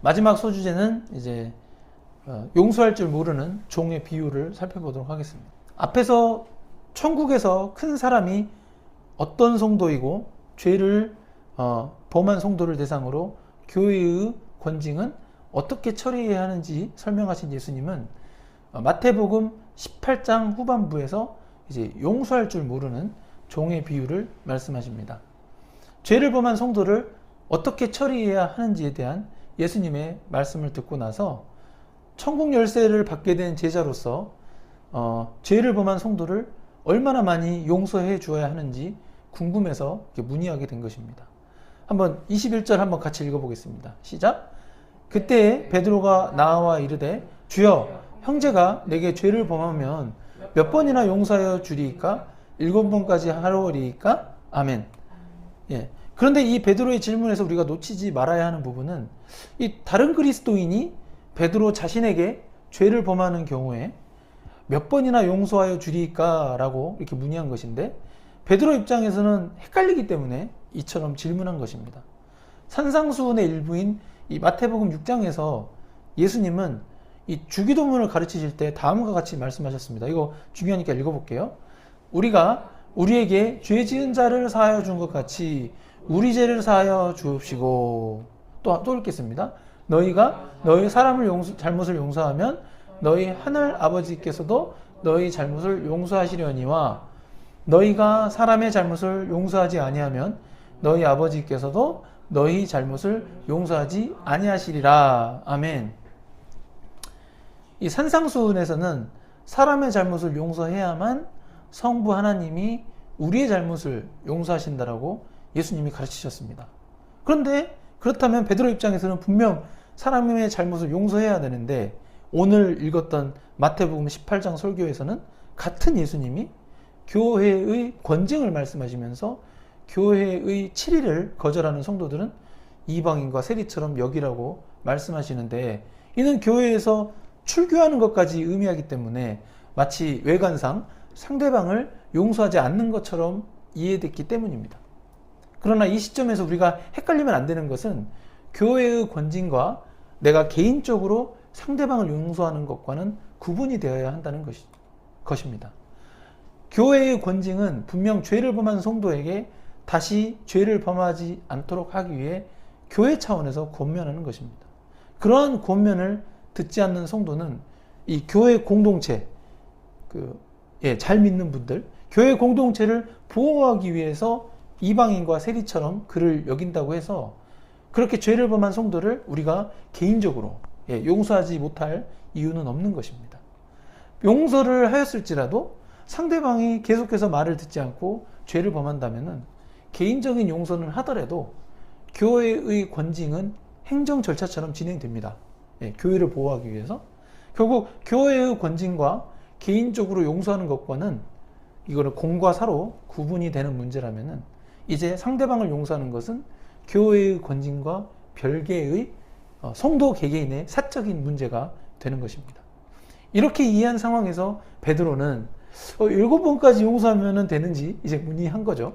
마지막 소주제는 이제 용서할 줄 모르는 종의 비유를 살펴보도록 하겠습니다. 앞에서 천국에서 큰 사람이 어떤 성도이고 죄를 범한 성도를 대상으로 교회의 권징은 어떻게 처리해야 하는지 설명하신 예수님은 마태복음 18장 후반부에서 이제 용서할 줄 모르는 종의 비유를 말씀하십니다. 죄를 범한 성도를 어떻게 처리해야 하는지에 대한 예수님의 말씀을 듣고 나서 천국 열쇠를 받게 된 제자로서 죄를 범한 성도를 얼마나 많이 용서해 주어야 하는지 궁금해서 문의하게 된 것입니다. 한번 21절 한번 같이 읽어보겠습니다. 시작. 그때 베드로가 나와 이르되 주여 형제가 내게 죄를 범하면 몇 번이나 용서하여 주리이까? 7번까지 하리이까? 아멘. 예. 그런데 이 베드로의 질문에서 우리가 놓치지 말아야 하는 부분은 이 다른 그리스도인이 베드로 자신에게 죄를 범하는 경우에 몇 번이나 용서하여 주리이까? 라고 이렇게 문의한 것인데 베드로 입장에서는 헷갈리기 때문에 이처럼 질문한 것입니다. 산상수훈의 일부인 이 마태복음 6장에서 예수님은 이 주기도문을 가르치실 때 다음과 같이 말씀하셨습니다. 이거 중요하니까 읽어볼게요. 우리가 우리에게 죄 지은 자를 사하여 준 것 같이 우리 죄를 사하여 주옵시고 또 읽겠습니다. 너희가 너희 사람을 잘못을 용서하면 너희 하늘 아버지께서도 너희 잘못을 용서하시려니와 너희가 사람의 잘못을 용서하지 아니하면 너희 아버지께서도 너희 잘못을 용서하지 아니하시리라. 아멘. 이 산상수훈에서는 사람의 잘못을 용서해야만 성부 하나님이 우리의 잘못을 용서하신다라고 예수님이 가르치셨습니다. 그런데 그렇다면 베드로 입장에서는 분명 사람의 잘못을 용서해야 되는데 오늘 읽었던 마태복음 18장 설교에서는 같은 예수님이 교회의 권징을 말씀하시면서 교회의 7일을 거절하는 성도들은 이방인과 세리처럼 여기라고 말씀하시는데 이는 교회에서 출교하는 것까지 의미하기 때문에 마치 외관상 상대방을 용서하지 않는 것처럼 이해됐기 때문입니다. 그러나 이 시점에서 우리가 헷갈리면 안 되는 것은 교회의 권징과 내가 개인적으로 상대방을 용서하는 것과는 구분이 되어야 한다는 것입니다. 교회의 권징은 분명 죄를 범한 성도에게 다시 죄를 범하지 않도록 하기 위해 교회 차원에서 권면하는 것입니다. 그러한 권면을 듣지 않는 성도는 이 교회 공동체, 잘 믿는 분들, 교회 공동체를 보호하기 위해서 이방인과 세리처럼 그를 여긴다고 해서 그렇게 죄를 범한 성도를 우리가 개인적으로 용서하지 못할 이유는 없는 것입니다. 용서를 하였을지라도 상대방이 계속해서 말을 듣지 않고 죄를 범한다면 개인적인 용서는 하더라도 교회의 권징은 행정 절차처럼 진행됩니다. 교회를 보호하기 위해서. 결국 교회의 권징과 개인적으로 용서하는 것과는 이거를 공과 사로 구분이 되는 문제라면 이제 상대방을 용서하는 것은 교회의 권징과 별개의 성도 개개인의 사적인 문제가 되는 것입니다. 이렇게 이해한 상황에서 베드로는 7번까지 용서하면 되는지 이제 문의한 거죠.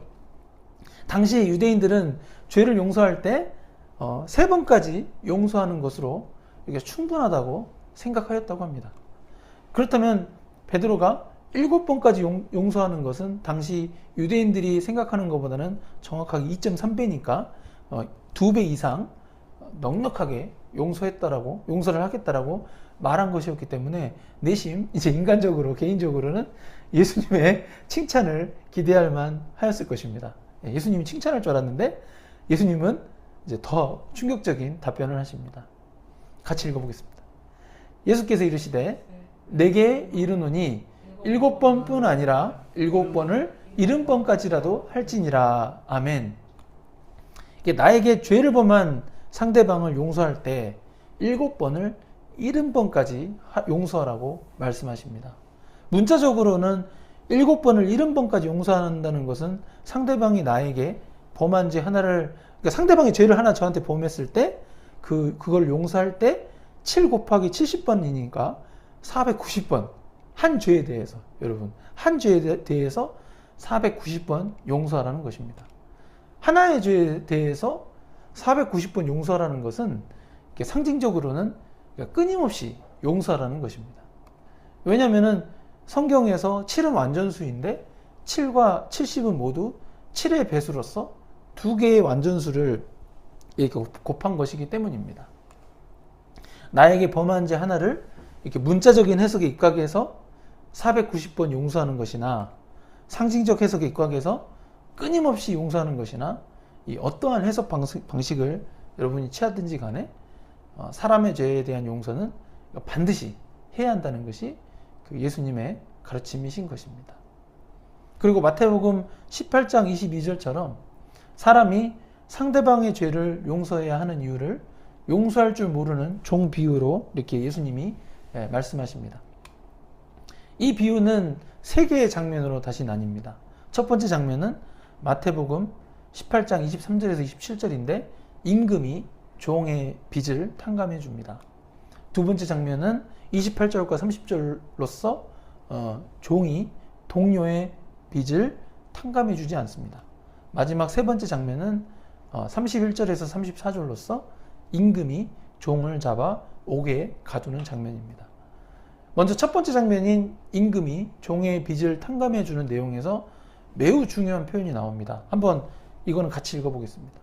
당시 유대인들은 죄를 용서할 때 3번까지 용서하는 것으로 이게 충분하다고 생각하였다고 합니다. 그렇다면 베드로가 7번까지 용서하는 것은 당시 유대인들이 생각하는 것보다는 정확하게 2.3배니까 2배 이상 넉넉하게 용서를 하겠다라고 말한 것이었기 때문에 내심 이제 인간적으로 개인적으로는 예수님의 칭찬을 기대할 만하였을 것입니다. 예수님이 칭찬할 줄 알았는데 예수님은 이제 더 충격적인 답변을 하십니다. 같이 읽어보겠습니다. 예수께서 이르시되 내게 이르노니 7번뿐 아니라 7번을 70번까지라도 할지니라. 아멘. 나에게 죄를 범한 상대방을 용서할 때 7번을 70번까지 용서하라고 말씀하십니다. 문자적으로는 7번을 70번까지 용서한다는 것은 상대방이 나에게 범한 죄 하나를, 그러니까 상대방이 죄를 하나 저한테 범했을 때 그걸 용서할 때 7 곱하기 70번이니까 490번. 한 죄에 대해서, 여러분, 한 죄에 대해서 490번 용서하라는 것입니다. 하나의 죄에 대해서 490번 용서하라는 것은 상징적으로는 끊임없이 용서하라는 것입니다. 왜냐하면 성경에서 7은 완전수인데 7과 70은 모두 7의 배수로서 두 개의 완전수를 이렇게 곱한 것이기 때문입니다. 나에게 범한 죄 하나를 이렇게 문자적인 해석에 입각해서 490번 용서하는 것이나 상징적 해석에 입각해서 끊임없이 용서하는 것이나 이 어떠한 해석 방식을 여러분이 취하든지 간에 사람의 죄에 대한 용서는 반드시 해야 한다는 것이 그 예수님의 가르침이신 것입니다. 그리고 마태복음 18장 22절처럼 사람이 상대방의 죄를 용서해야 하는 이유를 용서할 줄 모르는 종 비유로 이렇게 예수님이 말씀하십니다. 이 비유는 세 개의 장면으로 다시 나뉩니다. 첫 번째 장면은 마태복음 18장 23절에서 27절인데 임금이 종의 빚을 탕감해 줍니다. 두 번째 장면은 28절과 30절로서 종이 동료의 빚을 탕감해 주지 않습니다. 마지막 세 번째 장면은 31절에서 34절로서 임금이 종을 잡아 옥에 가두는 장면입니다. 먼저 첫 번째 장면인 임금이 종의 빚을 탕감해 주는 내용에서 매우 중요한 표현이 나옵니다. 한번 이거는 같이 읽어보겠습니다.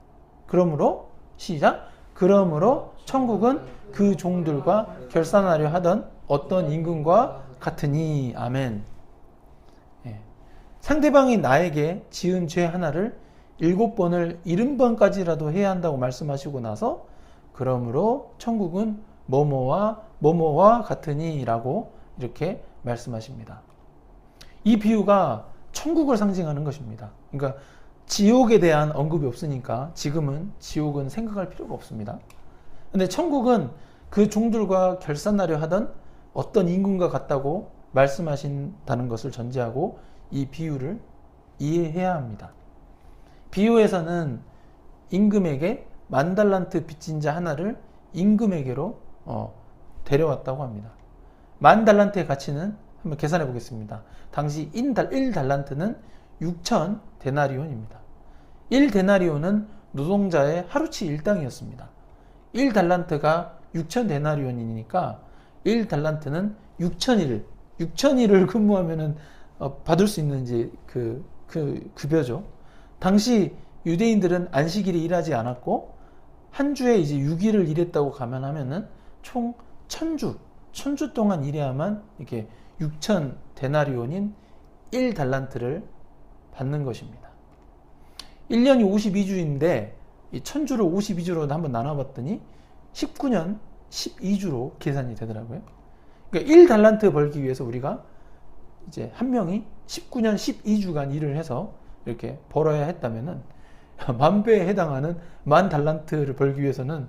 그러므로 시작. 그러므로 천국은 그 종들과 결산하려 하던 어떤 임금과 같으니. 아멘. 상대방이 나에게 지은 죄 하나를 7번을 70번까지라도 해야 한다고 말씀하시고 나서 그러므로 천국은 뭐뭐와 같으니 라고 이렇게 말씀하십니다. 이 비유가 천국을 상징하는 것입니다. 그러니까 지옥에 대한 언급이 없으니까 지금은 지옥은 생각할 필요가 없습니다. 근데 천국은 그 종들과 결산하려 하던 어떤 임금과 같다고 말씀하신다는 것을 전제하고 이 비유를 이해해야 합니다. 비유에서는 임금에게 10,000달란트 빚진 자 하나를 임금에게로 데려왔다고 합니다. 10,000달란트의 가치는 한번 계산해 보겠습니다. 당시 1달란트는 6,000데나리온입니다. 1데나리온은 노동자의 하루치 일당이었습니다. 1달란트가 6,000데나리온이니까 1달란트는 6,000일을 근무하면은 받을 수 있는 이제 그 급여죠. 당시 유대인들은 안식일에 일하지 않았고 한 주에 이제 6일을 일했다고 감안하면은 총 1000주 동안 일해야만 이렇게 6,000데나리온인 1달란트를 받는 것입니다. 1년이 52주인데 이 1000주를 52주로 한번 나눠봤더니 19년 12주로 계산이 되더라고요. 그러니까 1달란트 벌기 위해서 우리가 이제 한 명이 19년 12주간 일을 해서 이렇게 벌어야 했다면은 10,000배에 해당하는 10,000달란트를 벌기 위해서는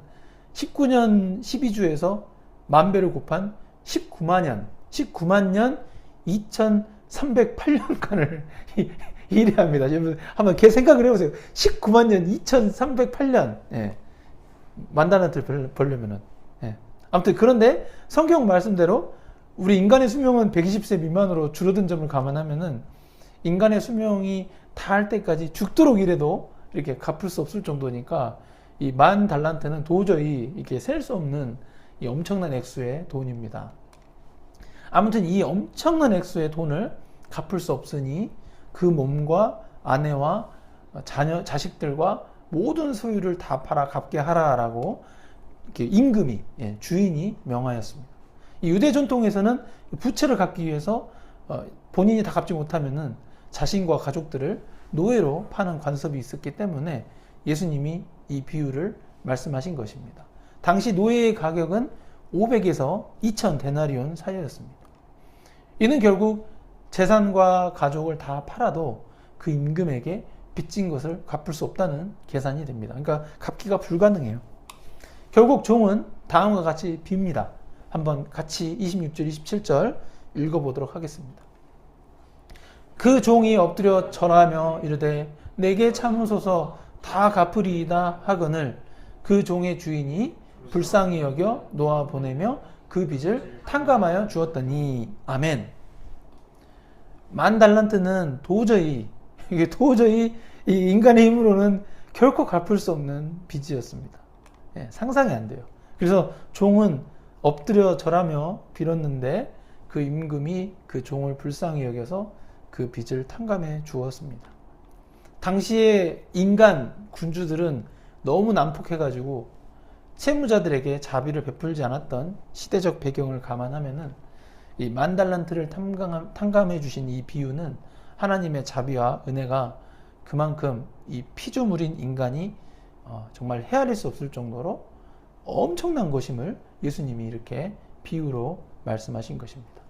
19년 12주에서 10,000배를 곱한 19만 년 2308년간을 일해야 합니다. 한번 생각을 해보세요. 19만 년 2308년 10,000달란트를 벌려면은 아무튼 그런데 성경 말씀대로 우리 인간의 수명은 120세 미만으로 줄어든 점을 감안하면은 인간의 수명이 다할 때까지 죽도록 일해도 이렇게 갚을 수 없을 정도니까 이 10,000달란트는 도저히 이렇게 셀 수 없는 이 엄청난 액수의 돈입니다. 아무튼 이 엄청난 액수의 돈을 갚을 수 없으니 그 몸과 아내와 자식들과 모든 소유를 다 팔아 갚게 하라라고 이렇게 임금이 주인이 명하였습니다. 이 유대 전통에서는 부채를 갚기 위해서 본인이 다 갚지 못하면은 자신과 가족들을 노예로 파는 관습이 있었기 때문에 예수님이 이 비유를 말씀하신 것입니다. 당시 노예의 가격은 500에서 2,000데나리온 사이였습니다. 이는 결국 재산과 가족을 다 팔아도 그 임금에게 빚진 것을 갚을 수 없다는 계산이 됩니다. 그러니까 갚기가 불가능해요. 결국 종은 다음과 같이 빕니다. 한번 같이 26절, 27절 읽어보도록 하겠습니다. 그 종이 엎드려 절하며 이르되 내게 참으소서 다 갚으리이다 하거늘 그 종의 주인이 불쌍히 여겨 놓아 보내며 그 빚을 탕감하여 주었더니. 아멘. 10,000달란트는 도저히 이 인간의 힘으로는 결코 갚을 수 없는 빚이었습니다. 상상이 안 돼요. 그래서 종은 엎드려 절하며 빌었는데 그 임금이 그 종을 불쌍히 여겨서 그 빚을 탕감해 주었습니다. 당시에 인간 군주들은 너무 난폭해가지고 채무자들에게 자비를 베풀지 않았던 시대적 배경을 감안하면은 이 10,000달란트를 탕감해 주신 이 비유는 하나님의 자비와 은혜가 그만큼 이 피조물인 인간이 정말 헤아릴 수 없을 정도로 엄청난 것임을 예수님이 이렇게 비유로 말씀하신 것입니다.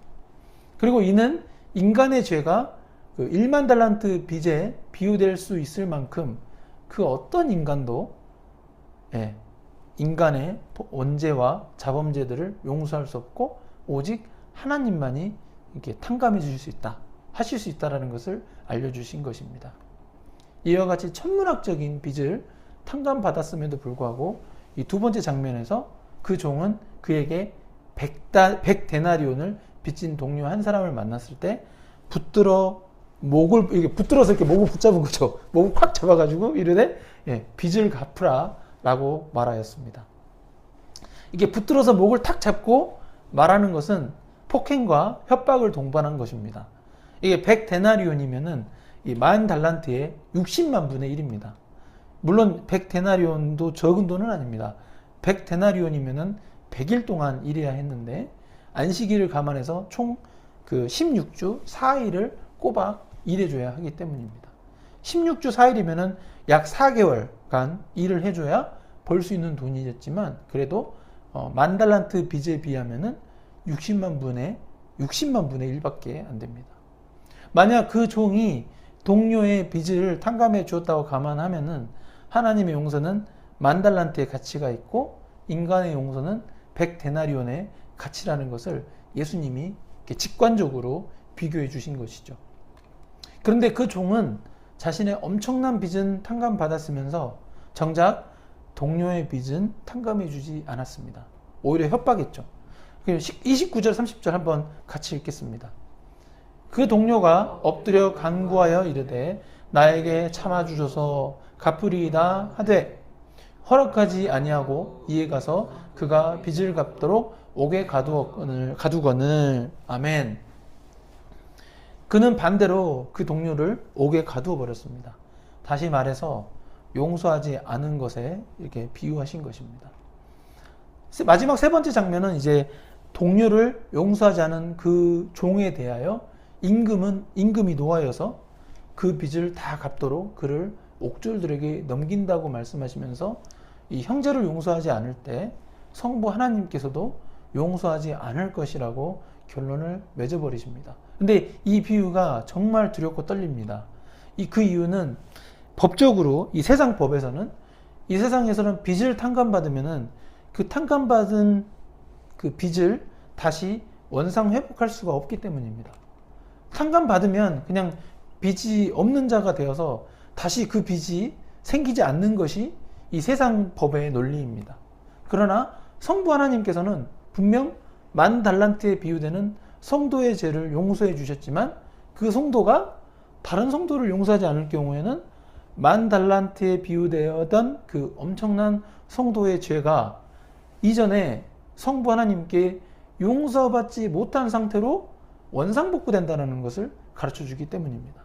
그리고 이는 인간의 죄가 그 10,000달란트 빚에 비유될 수 있을 만큼 그 어떤 인간도 인간의 원죄와 자범죄들을 용서할 수 없고 오직 하나님만이 이렇게 탕감해 주실 수 있다, 하실 수 있다라는 것을 알려주신 것입니다. 이와 같이 천문학적인 빚을 탕감받았음에도 불구하고 이 두 번째 장면에서 그 종은 그에게 100데나리온을 빚진 동료 한 사람을 만났을 때 붙들어서 이렇게 목을 붙잡은 거죠. 목을 콱 잡아가지고 이르되 빚을 갚으라 라고 말하였습니다. 이게 붙들어서 목을 탁 잡고 말하는 것은 폭행과 협박을 동반한 것입니다. 이게 100데나리온이면은 이 10,000달란트의 60만 분의 1입니다. 물론 100데나리온도 적은 돈은 아닙니다. 100데나리온이면은 100일 동안 일해야 했는데 안식일을 감안해서 총 그 16주 4일을 꼬박 일해줘야 하기 때문입니다. 16주 4일이면은 약 4개월간 일을 해줘야 벌 수 있는 돈이었지만 그래도 10,000달란트 빚에 비하면은 60만 분의 1밖에 안 됩니다. 만약 그 종이 동료의 빚을 탕감해 주었다고 감안하면은 하나님의 용서는 10,000달란트의 가치가 있고 인간의 용서는 100데나리온의 가치라는 것을 예수님이 이렇게 직관적으로 비교해 주신 것이죠. 그런데 그 종은 자신의 엄청난 빚은 탕감받았으면서 정작 동료의 빚은 탕감해 주지 않았습니다. 오히려 협박했죠. 29절 30절 한번 같이 읽겠습니다. 그 동료가 엎드려 간구하여 이르되 나에게 참아주셔서 갚으리이다 하되 허락하지 아니하고 이에 가서 그가 빚을 갚도록 옥에 가두거늘. 아멘. 그는 반대로 그 동료를 옥에 가두어 버렸습니다. 다시 말해서 용서하지 않은 것에 이렇게 비유하신 것입니다. 마지막 세 번째 장면은 이제 동료를 용서하지 않은 그 종에 대하여 임금이 노하여서 그 빚을 다 갚도록 그를 옥졸들에게 넘긴다고 말씀하시면서 이 형제를 용서하지 않을 때 성부 하나님께서도 용서하지 않을 것이라고 결론을 맺어버리십니다. 근데 이 비유가 정말 두렵고 떨립니다. 그 이유는 법적으로 이 세상 법에서는 이 세상에서는 빚을 탕감받으면은 그 탕감받은 그 빚을 다시 원상 회복할 수가 없기 때문입니다. 탕감받으면 그냥 빚이 없는 자가 되어서 다시 그 빚이 생기지 않는 것이 이 세상 법의 논리입니다. 그러나 성부 하나님께서는 분명 10,000달란트에 비유되는 성도의 죄를 용서해 주셨지만 그 성도가 다른 성도를 용서하지 않을 경우에는 10,000달란트에 비유되었던 그 엄청난 성도의 죄가 이전에 성부 하나님께 용서받지 못한 상태로 원상복구된다는 것을 가르쳐 주기 때문입니다.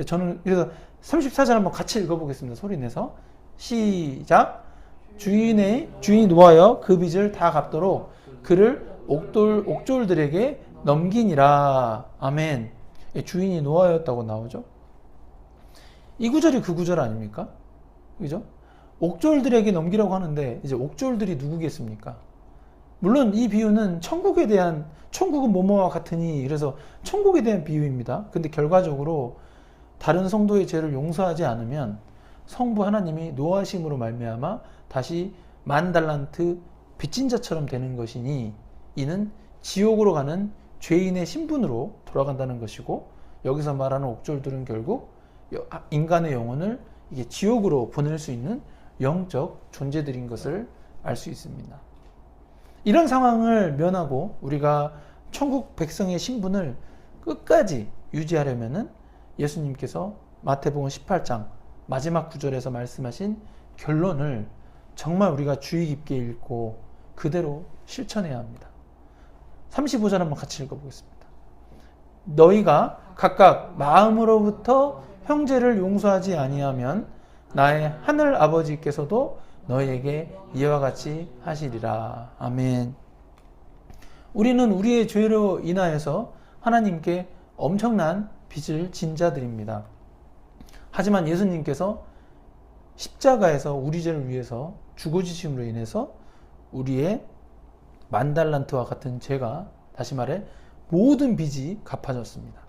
저는 그래서 34절 한번 같이 읽어보겠습니다. 소리내서 시작. 주인이 노하여 그 빚을 다 갚도록 그를 옥졸들에게 넘기니라. 아멘. 주인이 노하였다고 나오죠. 이 구절이 그 구절 아닙니까? 그죠? 옥졸들에게 넘기라고 하는데 이제 옥졸들이 누구겠습니까? 물론 이 비유는 천국은 뭐뭐와 같으니 그래서 천국에 대한 비유입니다. 근데 결과적으로 다른 성도의 죄를 용서하지 않으면 성부 하나님이 노하심으로 말미암아 다시 10,000달란트 빚진 자처럼 되는 것이니 이는 지옥으로 가는 죄인의 신분으로 돌아간다는 것이고 여기서 말하는 옥졸들은 결국 인간의 영혼을 이게 지옥으로 보낼 수 있는 영적 존재들인 것을 알 수 있습니다. 이런 상황을 면하고 우리가 천국 백성의 신분을 끝까지 유지하려면은 예수님께서 마태복음 18장 마지막 구절에서 말씀하신 결론을 정말 우리가 주의 깊게 읽고 그대로 실천해야 합니다. 35절 한번 같이 읽어보겠습니다. 너희가 각각 마음으로부터 형제를 용서하지 아니하면 나의 하늘 아버지께서도 너희에게 이와 같이 하시리라. 아멘. 우리는 우리의 죄로 인하여서 하나님께 엄청난 빚을 진 자들입니다. 하지만 예수님께서 십자가에서 우리 죄를 위해서 죽어주심으로 인해서 우리의 만달란트와 같은 죄가, 다시 말해 모든 빚이 갚아졌습니다.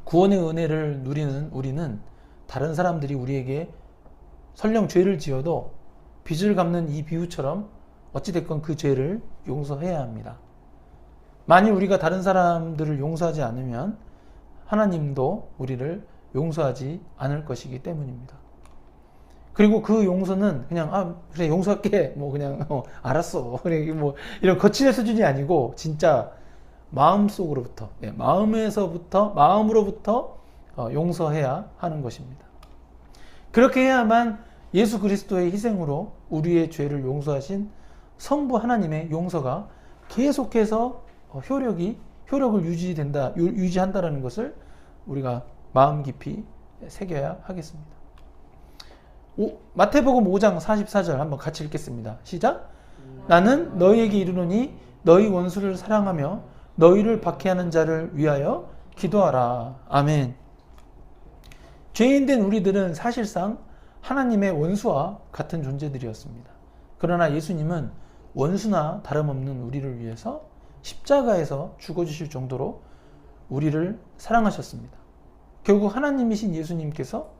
구원의 은혜를 누리는 우리는 다른 사람들이 우리에게 설령 죄를 지어도 빚을 갚는 이 비유처럼 어찌됐건 그 죄를 용서해야 합니다. 만일 우리가 다른 사람들을 용서하지 않으면 하나님도 우리를 용서하지 않을 것이기 때문입니다. 그리고 그 용서는 그냥 그래 용서할게 그냥 알았어 그래 이런 거칠의 수준이 아니고 진짜 마음속으로부터 마음으로부터 용서해야 하는 것입니다. 그렇게 해야만 예수 그리스도의 희생으로 우리의 죄를 용서하신 성부 하나님의 용서가 계속해서 효력을 유지한다라는 것을 우리가 마음 깊이 새겨야 하겠습니다. 마태복음 5장 44절 한번 같이 읽겠습니다. 시작. 나는 너희에게 이르노니 너희 원수를 사랑하며 너희를 박해하는 자를 위하여 기도하라. 아멘. 죄인된 우리들은 사실상 하나님의 원수와 같은 존재들이었습니다. 그러나 예수님은 원수나 다름없는 우리를 위해서 십자가에서 죽어주실 정도로 우리를 사랑하셨습니다. 결국 하나님이신 예수님께서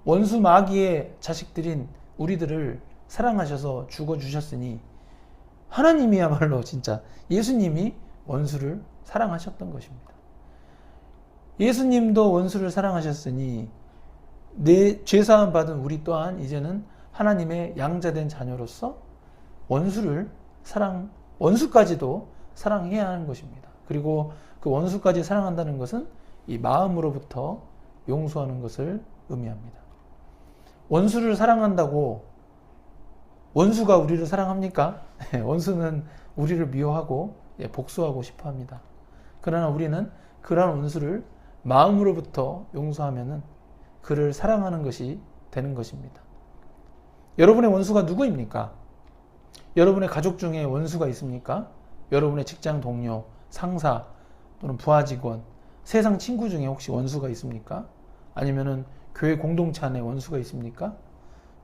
원수 마귀의 자식들인 우리들을 사랑하셔서 죽어주셨으니 하나님이야말로 진짜 예수님이 원수를 사랑하셨던 것입니다. 예수님도 원수를 사랑하셨으니 내 죄사함 받은 우리 또한 이제는 하나님의 양자된 자녀로서 원수까지도 사랑해야 하는 것입니다. 그리고 그 원수까지 사랑한다는 것은 이 마음으로부터 용서하는 것을 의미합니다. 원수를 사랑한다고 원수가 우리를 사랑합니까? 원수는 우리를 미워하고 복수하고 싶어 합니다. 그러나 우리는 그러한 원수를 마음으로부터 용서하면은 그를 사랑하는 것이 되는 것입니다. 여러분의 원수가 누구입니까? 여러분의 가족 중에 원수가 있습니까? 여러분의 직장 동료, 상사 또는 부하 직원, 세상 친구 중에 혹시 원수가 있습니까? 아니면은 교회 공동체 안에 원수가 있습니까?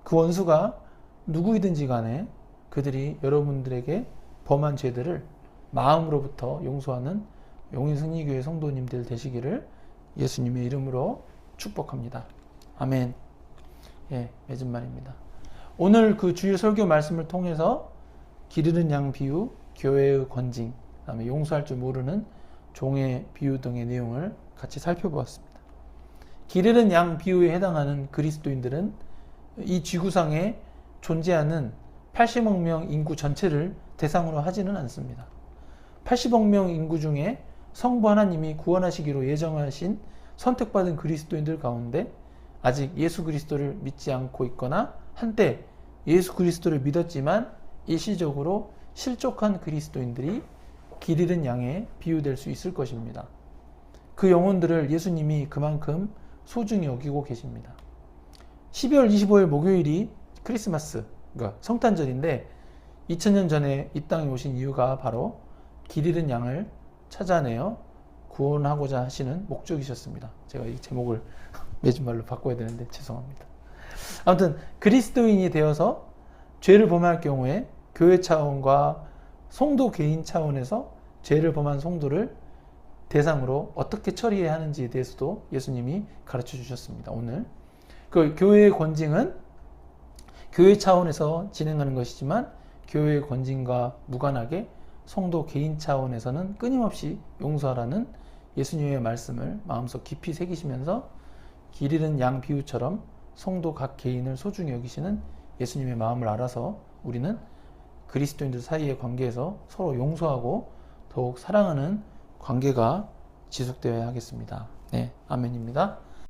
그 원수가 누구이든지 간에 그들이 여러분들에게 범한 죄들을 마음으로부터 용서하는 용인승리교회 성도님들 되시기를 예수님의 이름으로 축복합니다. 아멘. 맺은 말입니다. 오늘 그 주일 설교 말씀을 통해서 길 잃은 양 비유, 교회의 권징, 그다음에 용서할 줄 모르는 종의 비유 등의 내용을 같이 살펴보았습니다. 길 잃은 양 비유에 해당하는 그리스도인들은 이 지구상에 존재하는 80억 명 인구 전체를 대상으로 하지는 않습니다. 80억 명 인구 중에 성부 하나님이 구원하시기로 예정하신 선택받은 그리스도인들 가운데 아직 예수 그리스도를 믿지 않고 있거나 한때 예수 그리스도를 믿었지만 일시적으로 실족한 그리스도인들이 길 잃은 양에 비유될 수 있을 것입니다. 그 영혼들을 예수님이 그만큼 소중히 여기고 계십니다. 12월 25일 목요일이 크리스마스, 그러니까 성탄절인데 2000년 전에 이 땅에 오신 이유가 바로 길 잃은 양을 찾아내어 구원하고자 하시는 목적이셨습니다. 제가 이 제목을 맺은 말로 바꿔야 되는데 죄송합니다. 아무튼 그리스도인이 되어서 죄를 범할 경우에 교회 차원과 성도 개인 차원에서 죄를 범한 성도를 대상으로 어떻게 처리해야 하는지에 대해서도 예수님이 가르쳐 주셨습니다. 오늘 그 교회의 권징은 교회 차원에서 진행하는 것이지만 교회의 권징과 무관하게 성도 개인 차원에서는 끊임없이 용서하라는 예수님의 말씀을 마음속 깊이 새기시면서 길 잃은 양 비유처럼 성도 각 개인을 소중히 여기시는 예수님의 마음을 알아서 우리는 그리스도인들 사이의 관계에서 서로 용서하고 더욱 사랑하는 관계가 지속되어야 하겠습니다. 아멘입니다.